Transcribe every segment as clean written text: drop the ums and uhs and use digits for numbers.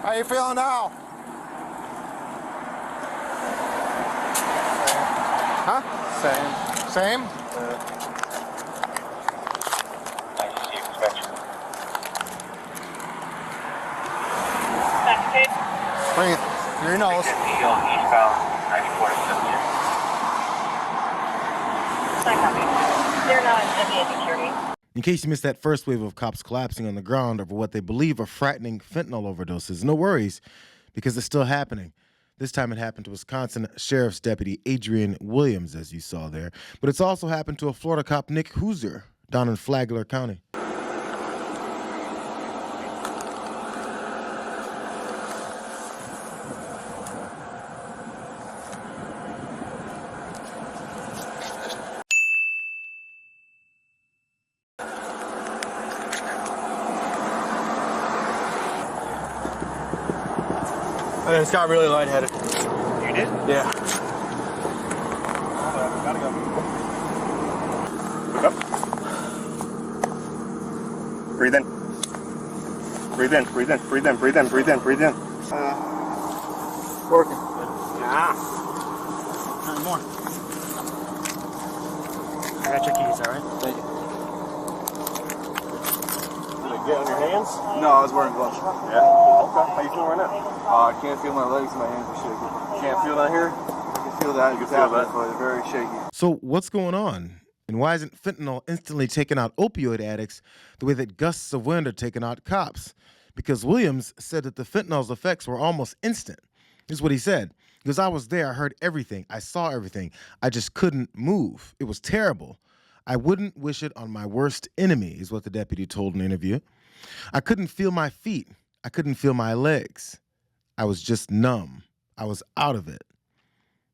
How you feeling now? Huh? Same? Breathe through your nose. Eastbound 94 They're not immediate security. In case you missed that first wave of cops collapsing on the ground over what they believe are frightening fentanyl overdoses, no worries, because it's still happening. This time it happened to Wisconsin Sheriff's Deputy Adrian Williams, as you saw there. But it's also happened to a Florida cop, Nick Hooser, down in Flagler County. I just got really lightheaded. You did? Yeah. Gotta go. Look up. Breathe in. Breathe in, breathe in, breathe in, breathe in, breathe in, breathe in. Working. Yeah. Turn more. I got your keys, all right? Thank you. Did it get on your hands? No, I was wearing gloves. Yeah. Okay. How you feeling right now? I can't feel my legs, my hands are shaking. Can't feel that here? I can feel that. You can feel that? But it's very shaky. So what's going on? And why isn't fentanyl instantly taking out opioid addicts the way that gusts of wind are taking out cops? Because Williams said that the fentanyl's effects were almost instant. Here's what he said. Because I was there, I heard everything, I saw everything. I just couldn't move. It was terrible. I wouldn't wish it on my worst enemy, is what the deputy told in an interview. I couldn't feel my feet. I couldn't feel my legs. I was just numb. I was out of it.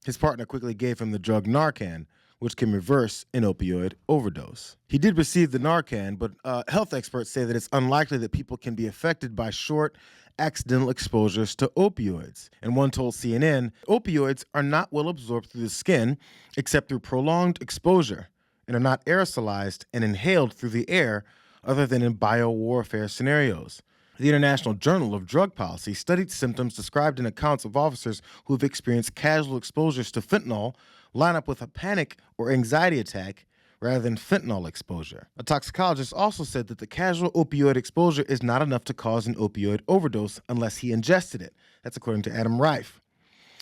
His partner quickly gave him the drug Narcan, which can reverse an opioid overdose. He did receive the Narcan, but health experts say that it's unlikely that people can be affected by short, accidental exposures to opioids. And one told CNN, opioids are not well absorbed through the skin except through prolonged exposure and are not aerosolized and inhaled through the air other than in biowarfare scenarios. The International Journal of Drug Policy studied symptoms described in accounts of officers who have experienced casual exposures to fentanyl line up with a panic or anxiety attack rather than fentanyl exposure. A toxicologist also said that the casual opioid exposure is not enough to cause an opioid overdose unless he ingested it. That's according to Adam Reif.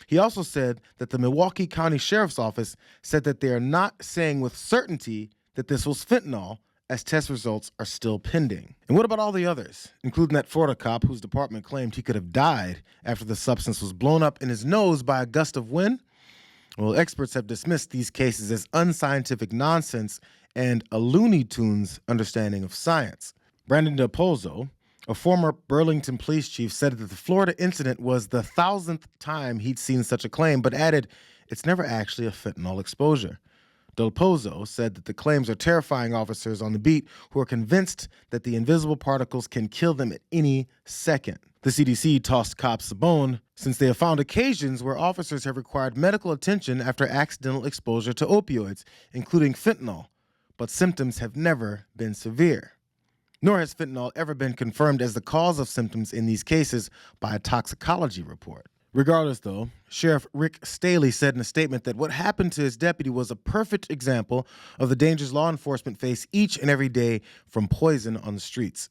He also said that the Milwaukee County Sheriff's Office said that they are not saying with certainty that this was fentanyl, as test results are still pending. And what about all the others, including that Florida cop whose department claimed he could have died after the substance was blown up in his nose by a gust of wind? Well, experts have dismissed these cases as unscientific nonsense and a Looney Tunes understanding of science. Brandon DePolzo, a former Burlington police chief, said that the Florida incident was the 1,000th time he'd seen such a claim, but added it's never actually a fentanyl exposure. Del Pozo said that the claims are terrifying officers on the beat who are convinced that the invisible particles can kill them at any second. The CDC tossed cops a bone since they have found occasions where officers have required medical attention after accidental exposure to opioids, including fentanyl, but symptoms have never been severe. Nor has fentanyl ever been confirmed as the cause of symptoms in these cases by a toxicology report. Regardless, though, Sheriff Rick Staley said in a statement that what happened to his deputy was a perfect example of the dangers law enforcement face each and every day from poison on the streets.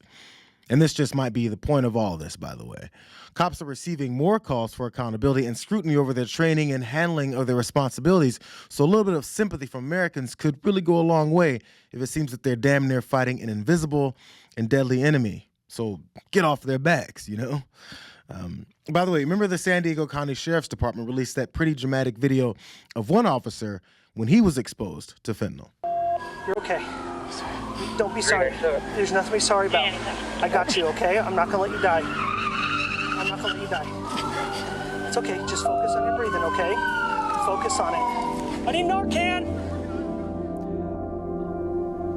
And this just might be the point of all this, by the way. Cops are receiving more calls for accountability and scrutiny over their training and handling of their responsibilities, so a little bit of sympathy from Americans could really go a long way if it seems that they're damn near fighting an invisible and deadly enemy. So get off their backs, you know? By the way, remember the San Diego County Sheriff's Department released that pretty dramatic video of one officer when he was exposed to fentanyl. You're okay. Don't be sorry. There's nothing to be sorry about. I got you, okay? I'm not gonna let you die. I'm not gonna let you die. It's okay, just focus on your breathing, okay? Focus on it. I need Narcan!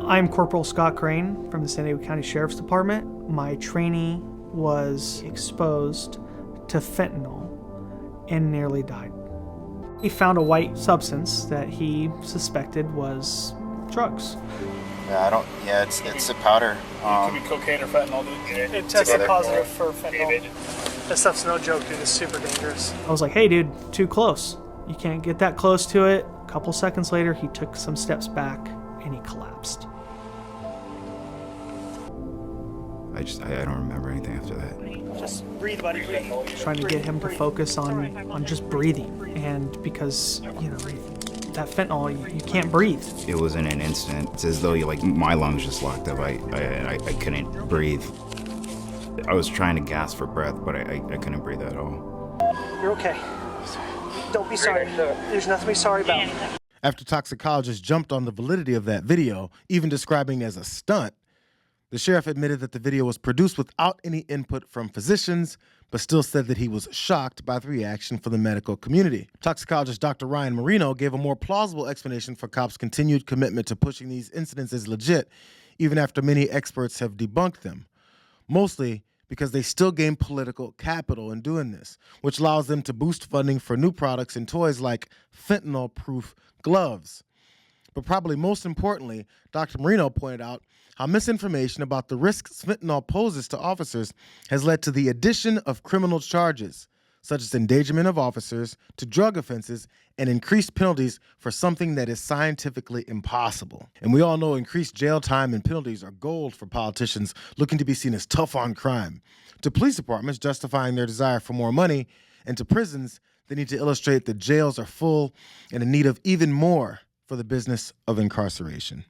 I'm Corporal Scott Crane from the San Diego County Sheriff's Department. My trainee was exposed to fentanyl and nearly died. He found a white substance that he suspected was drugs. It's a powder. It could be cocaine or fentanyl. It tested positive for fentanyl. That stuff's no joke, dude. It's super dangerous. I was like, hey, dude, too close. You can't get that close to it. A couple seconds later, he took some steps back and he collapsed. I don't remember anything after that. Just breathe, buddy. Trying to get him to focus on just breathing. And because, you know, that fentanyl, you can't breathe. It was in an instant. It's as though my lungs just locked up. I couldn't breathe. I was trying to gasp for breath, but I couldn't breathe at all. You're okay. Don't be sorry. There's nothing to be sorry about. After toxicologists jumped on the validity of that video, even describing it as a stunt, the sheriff admitted that the video was produced without any input from physicians, but still said that he was shocked by the reaction from the medical community. Toxicologist Dr. Ryan Marino gave a more plausible explanation for cops' continued commitment to pushing these incidents as legit, even after many experts have debunked them. Mostly because they still gain political capital in doing this, which allows them to boost funding for new products and toys like fentanyl-proof gloves. But probably most importantly, Dr. Marino pointed out how misinformation about the risks fentanyl poses to officers has led to the addition of criminal charges, such as endangerment of officers, to drug offenses and increased penalties for something that is scientifically impossible. And we all know increased jail time and penalties are gold for politicians looking to be seen as tough on crime, to police departments justifying their desire for more money, and to prisons they need to illustrate that jails are full and in need of even more for the business of incarceration.